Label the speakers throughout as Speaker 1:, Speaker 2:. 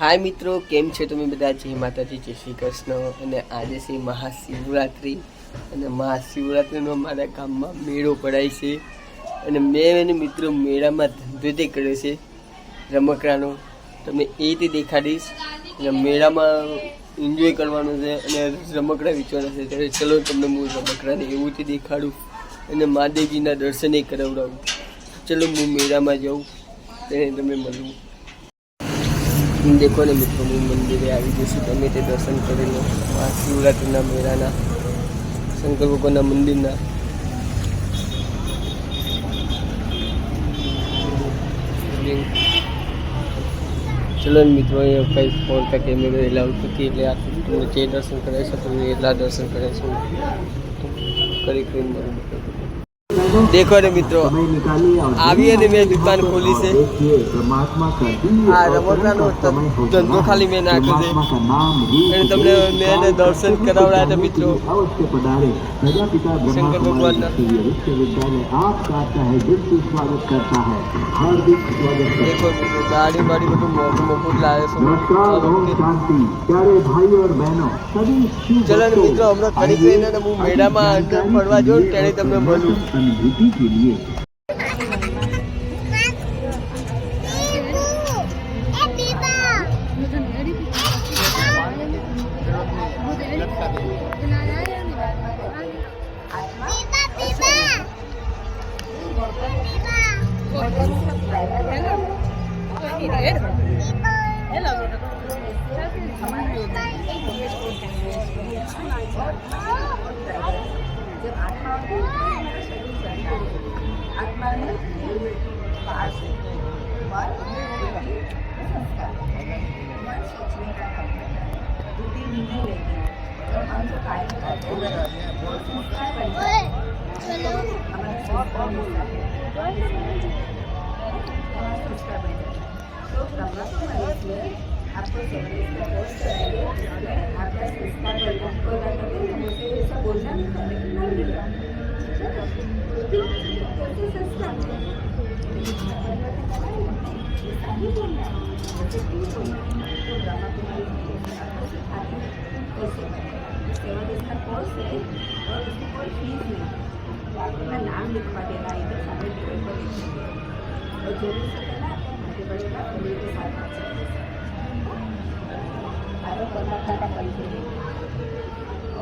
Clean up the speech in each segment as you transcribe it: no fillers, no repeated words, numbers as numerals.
Speaker 1: हाय मित्रों, केम छे તમે બધા? જય માતાજી, જય શ્રી કૃષ્ણ। અને આજે છે મહાશિવરાત્રિ અને મહાશિવરાત્રિનો મારા ગામમાં મેળો પડાય છે અને મેં અને મિત્રો મેળામાં ધંધો જે કર્યો છે રમકડાનો, તમને એ રીતે દેખાડીશ અને મેળામાં એન્જોય કરવાનું છે અને રમકડા વેચવાના છે। ત્યારે ચલો તમને હું રમકડાને એવું તે દેખાડું અને મહાદેવજીના દર્શને કરાવડાવું। ચલો હું મેળામાં જાઉં તેને તમને મળું। देखो ने मित्रों, मैं मंदिर आई जैसे तमे ते दर्शन कर लो। महाशिवरात्रि मेला शंकर भगवान मंदिर चलो मित्रों, ये कई फोन का कैमरा एलाउड थी એટલે આ તમને જે દર્શન કરે છે તમે એટલા દર્શન કરે છે કરી કરીને બરોબર। देखो रे मित्रों, आवी ने मैं दुकान खोली से आ रमकडानो धंधो खाली मैं नाख्यो छे અને તમને મેં દર્શન કરાવડાયા હતા મિત્રો શંકર ભગવાનના। देखो मित्रों, गाड़ी बाड़ी બધું મોટું મોટું લાવે છે। चलो ने मित्रों, હમણાં ખરી કરીને હું મેળામાં અંદર ફરવા જાઉં ત્યારે તમને મળું। के लिए नाम लिखवा देना इधर सामने टेबल पर और जरूर से कहना आगे बढ़ेगा फैमिली के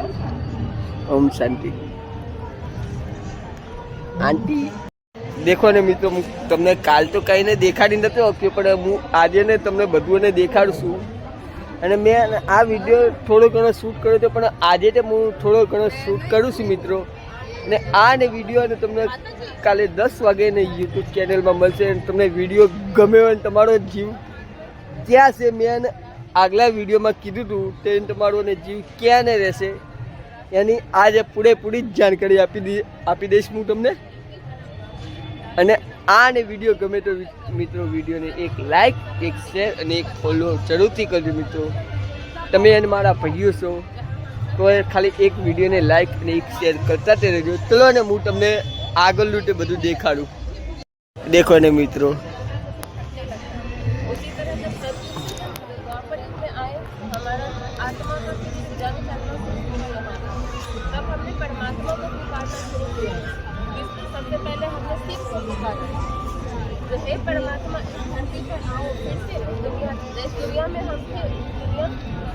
Speaker 1: साथ ओम शांति। आंटी देखो ने मित्रों, તમને કાલ તો કઈ ને દેખાડી નતો ઓકે, પણ હું આજે ને તમને બધું ને દેખાડશું। અને મેં આ વિડીયો થોડો ઘણો શૂટ કર્યો હતો, પણ આજે તો હું થોડો ઘણો શૂટ કરું છું મિત્રો। અને આ ને વિડીયો ને તમને કાલે 10 વાગે ને યુટ્યુબ ચેનલમાં મળશે। અને તમને વિડીયો ગમે હોય ને તમારો જીવ ક્યાં છે મેં આગલા વિડીયોમાં કીધું હતું તે તમારો ને જીવ ક્યાં ને રહેશે એની આજે પૂરેપૂરી જ જાણકારી આપી દઈશ હું તમને। અને આ ને વિડીયો ગમે તો મિત્રો વિડીયોને એક લાઈક, એક શેર અને એક ફોલો જરૂરથી કરજો મિત્રો। તમે અને મારા ભાઈઓ છો તો ખાલી એક વિડીયોને લાઈક અને એક શેર કરતા તે રહેજો। ચલો ને હું તમને આગળનું તે બધું દેખાડું। દેખો ને મિત્રો,
Speaker 2: सबसे पहले हमने शिव को पुकारा जो हे परमात्मा इस धरती पर आओ, फिर से इस दुनिया में हम दुनिया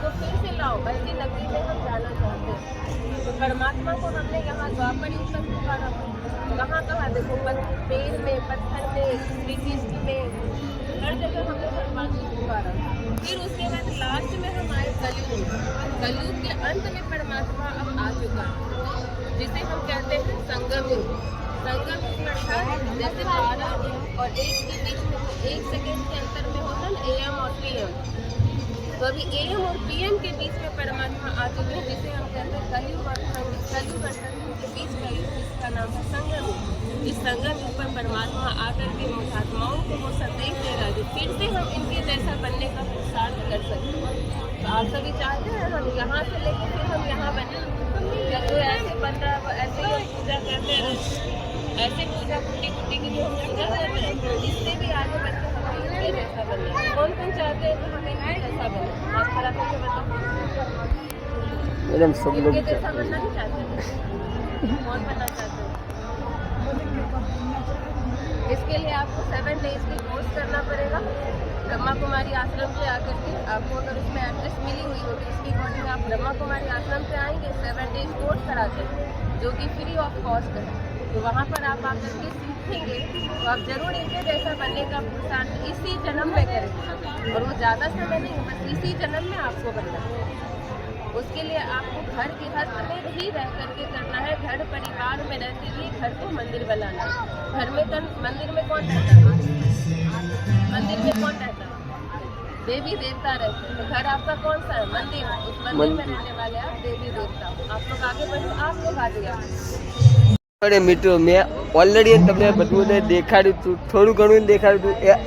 Speaker 2: को फिर से लाओ, बल्कि नगरी में हम जाना चाहते हैं। तो परमात्मा को हमने यहाँ द्वापर युग तक पुकारा। कहाँ कहाँ देखो, पेड़ में, पत्थर में, सृष्टि में, हर जगह हमने परमात्मा को पुकारा। फिर उसके बाद लास्ट में हम आए कलयुग। कलयुग के अंत में परमात्मा अब आ चुका है, जिसे हम कहते हैं संगम युग। संगम अर्थात जैसे 12 और 1 के बीच में 1 सेकेंड के अंतर में होता है AM और PM। तो अभी AM और PM के बीच में परमात्मा आ चुके हैं, जिसे हम कहते हैं कलयुग और संगम। कलयुग और संगम के बीच का युग, जिसका नाम है संगम युग। इस संगम युग पर परमात्मा आकर के आत्माओं को वो संदेश दे रहा है जो फिर से हम इनके जैसा बनने का पुरुषार्थ कर सकते हैं। तो आप सभी चाहते हैं हम यहाँ से लेकर फिर हम यहाँ बने, या जो ऐसे बन रहा है ऐसे ही हम पूजा करते रहे, ऐसे पूजा कुटी कुटी की हम पूजा करते हैं, इससे भी आगे बढ़कर हमें इनके जैसा बनना है। कौन कौन चाहते हैं कि हमें इनके जैसा
Speaker 1: मैडम सब लोग
Speaker 2: इनके जैसा बनना नहीं चाहते? कौन बनना चाहते हो? इसके लिए आपको 7 डेज की कोर्स करना पड़ेगा। ब्रह्मा कुमारी आश्रम पे आकर के आपको अगर उसमें एड्रेस मिली हुई होगी उसके अकॉर्डिंग आप ब्रह्मा कुमारी आश्रम पे आएंगे, 7 डेज कोर्स कराते हैं जो कि फ्री ऑफ कॉस्ट है। तो वहाँ पर आप आकर के सीखेंगे तो आप जरूर इनके जैसा बनने का पुरुषार्थ इसी जन्म में करेंगे, और वो ज़्यादा समय नहीं, बस इसी जन्म में आपको बनना है। उसके लिए आपको घर गृहस्थ में ही रह करके करना है, घर परिवार में रहते हुए घर को मंदिर बनाना है। घर में मंदिर में कौन रहता है? मंदिर में कौन रहता है? देवी देवता रहते हैं। तो घर आपका कौन सा है? मंदिर। उस मंदिर में रहने वाले आप देवी देवता। आप लोग आगे बढ़ो, आप लोग आगे आओ।
Speaker 1: अरे मित्रों, मैं ऑलरेडी તમને બધું દેખાડ્યું હતું, થોડું ઘણું દેખાડ્યું હતું.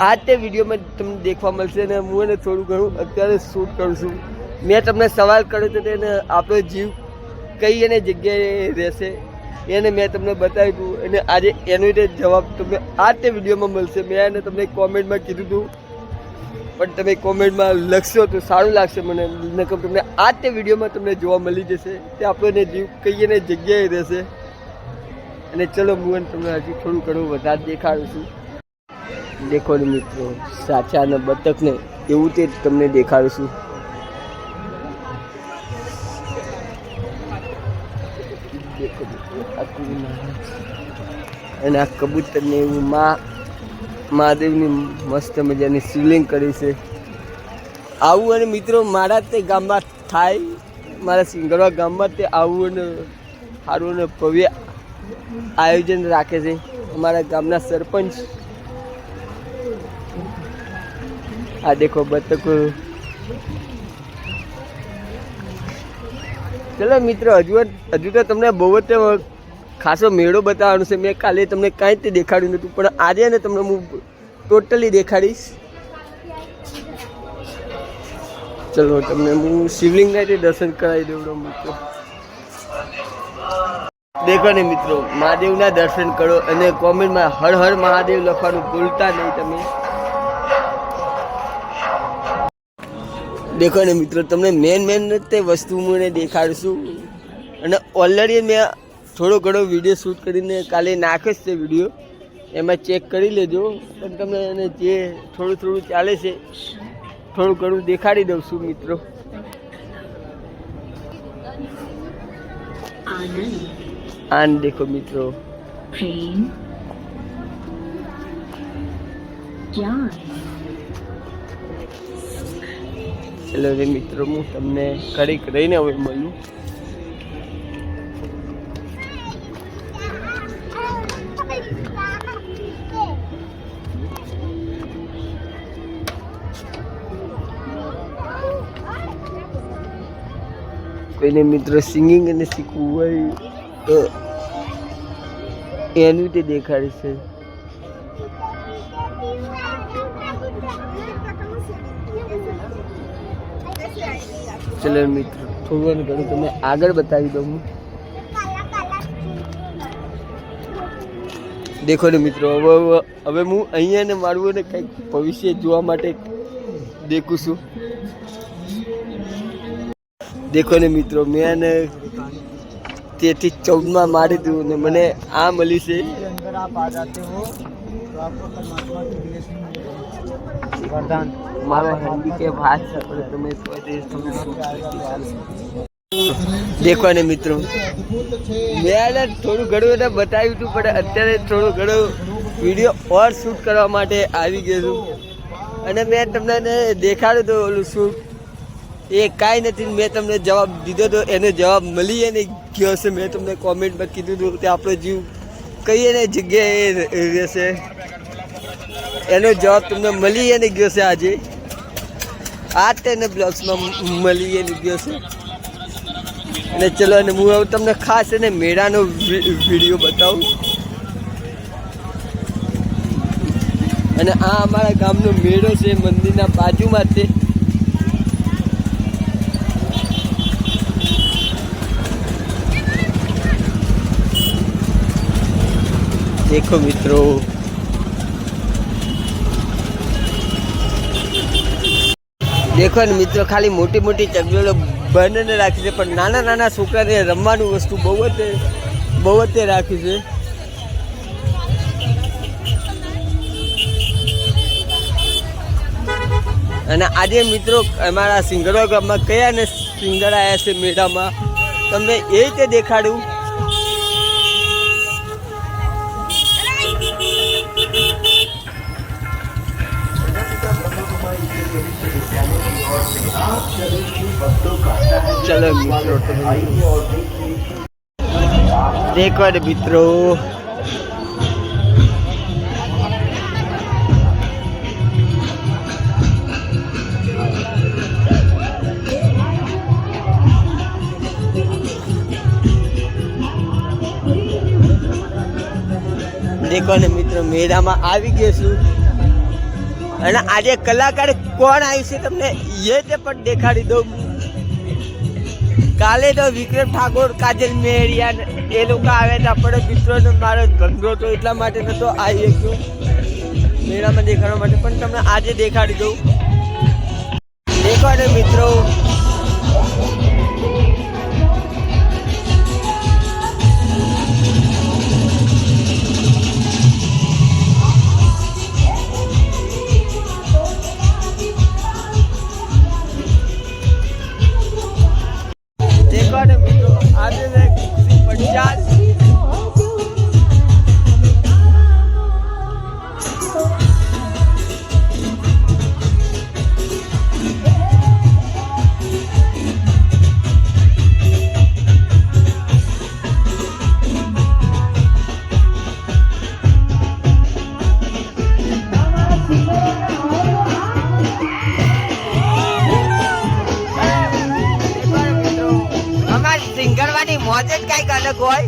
Speaker 1: આ તે વિડીયોમાં તમને દેખવા મળશે ને હું એને થોડું ઘણું અત્યારે શૂટ કરું છું. મેં તમને સવાલ કર્યો હતો તેને આપણો જીવ કઈ એને જગ્યાએ રહેશે એને મેં તમને બતાવ્યું અને આજે એનો જવાબ તમને આ તે વિડીયોમાં મળશે. મેં એને તમને કોમેન્ટમાં કીધું હતું પણ તમે કોમેન્ટમાં લખશો તો સારું લાગશે મને, નકર તમને આ તે વિડીયોમાં તમને જોવા મળી જશે તે આપણને જીવ કઈ એને જગ્યાએ રહેશે. અને ચલો હું તમને હજી થોડું ઘણું વધારે દેખાડું છું. દેખો ને મિત્રો, સાચા અને બતકને એવું તે તમને દેખાડું છું. દેખો મિત્રો, અને આ કબૂતરને એવું મહાદેવની મસ્ત મજાની શિવલિંગ કરી છે. આવું અને મિત્રો મારા તે ગામમાં થાય, મારા સિંગરવા ગામમાં તે આવું અને સારું અને ભવ્ય આયોજન રાખે છે અમારા ગામના સરપંચ. આ દેખો બતકો. ચલો મિત્રો, હજુ તો તમને બહુ જ ખાસો મેળો બતાવવાનો છે. મેં કાલે તમને કાંઈ જ દેખાડ્યું નહોતું પણ આજે ને તમને હું ટોટલી દેખાડીશ. ચલો તમને હું શિવલિંગના દર્શન કરાવી દઉં મિત્રો. દેખો ને મિત્રો, મહાદેવના દર્શન કરો અને કોમેન્ટમાં હર હર મહાદેવ લખવાનું ભૂલતા નહીં તમે. દેખો ને મિત્રો, તમને મેન તે વસ્તુ હું દેખાડશું અને ઓલરેડી મેં થોડો ઘણો વિડીયો શૂટ કરીને કાલે નાખ્યો છે વિડીયો, એમાં ચેક કરી લેજો. પણ તમને એને જે થોડું ચાલે છે થોડું ઘણું દેખાડી દઉં છું મિત્રો. આન દેખો મિત્રો, ચલો રે મિત્રો, હું તમને ઘડીક રહીને હવે મળું. કોઈને મિત્રો સિંગિંગ અને શીખવું હોય તો એનું તે દેખાડે છે. ચલો મિત્રો, થોડું ઘણું તમને આગળ બતાવી દઉં. દેખો ને મિત્રો, હવે હું અહીંયા ને મારું ને કંઈક ભવિષ્ય જોવા માટે દેખું છું. દેખો ને મિત્રો, મેં 13-14માં મારી હતું ને મને આ મળી છે. મારો હેન્ડીકેપ હાથ છે પણ તમે દેખો ને મિત્રો, મેં થોડું ઘણું એને બતાવ્યું હતું પણ અત્યારે થોડું ઘણું વિડીયો ઓર શૂટ કરવા માટે આવી ગયો છું. અને મેં તમને દેખાડ્યું હતું ઓલું શૂટ, એ કાંઈ નથી. મેં તમને જવાબ દીધો હતો, એનો જવાબ મળી અને ગયો છે. મેં તમને કોમેન્ટમાં કીધું હતું કે આપણો જીવ કઈ એને જગ્યાએ રહેશે, એનો જવાબ તમને મળી અને ગયો છે આજે. આ તેને બ્લોગ્સમાં મળી અને ગયો છે. અને ચલો, અને હું હવે તમને ખાસ એને મેળાનો વિડીયો બતાવું. અને આ અમારા ગામનો મેળો છે, મંદિરના બાજુમાં છે. દેખો મિત્રો, દેખો ને મિત્રો, ખાલી મોટી ચકડોળો બંનેને રાખી છે, પણ નાના નાના છોકરાને રમવાનું વસ્તુ બહુ જ તે રાખ્યું છે. અને આજે મિત્રો અમારા સિંગરો ગામમાં કયા ને સિંગર આવ્યા છે મેળામાં, તમને એ રીતે દેખાડું. ચલો મિત્રો દેખો ને મિત્રો, દેખો ને મિત્રો મેળામાં આવી ગયો છું. અને આજે કલાકાર કોણ આવ્યું છે તમને એ તે પણ દેખાડી દઉં. કાલે તો વિક્રમ ઠાકોર, કાજલ મેહરિયા એ લોકો આવ્યા હતા, પણ મિત્રોને મારો ધંધો તો એટલા માટે નતો આવી શક્યો મેળામાં દેખાડવા માટે, પણ તમને આજે દેખાડી દઉં. દેખો ને મિત્રો, આજે પંચાલ સિંગરવાની મોજ જ કઈક અલગ હોય.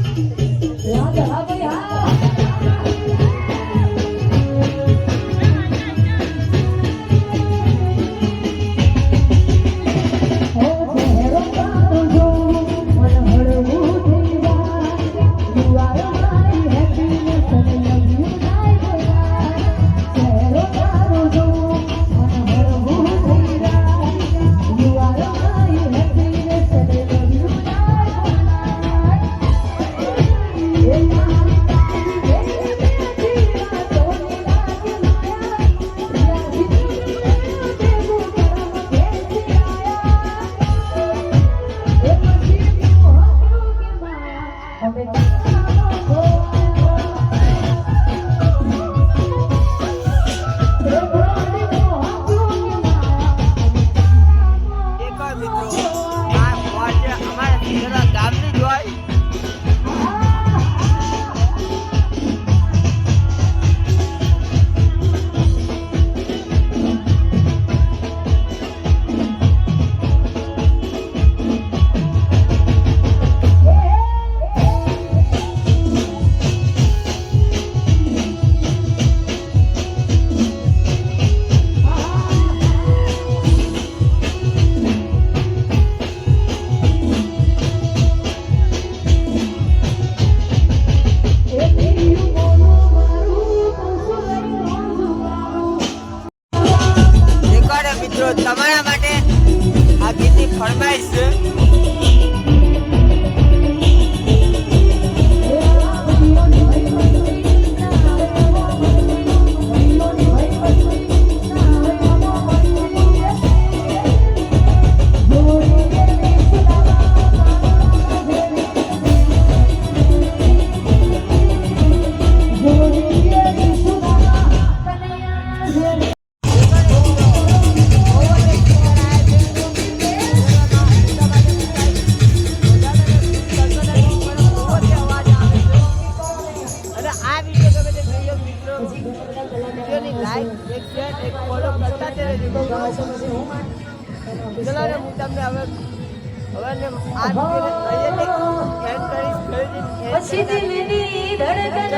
Speaker 1: તમારા માટે આ ગીતની ફરમાઈશ છે.
Speaker 3: પછી દિલની ધડકન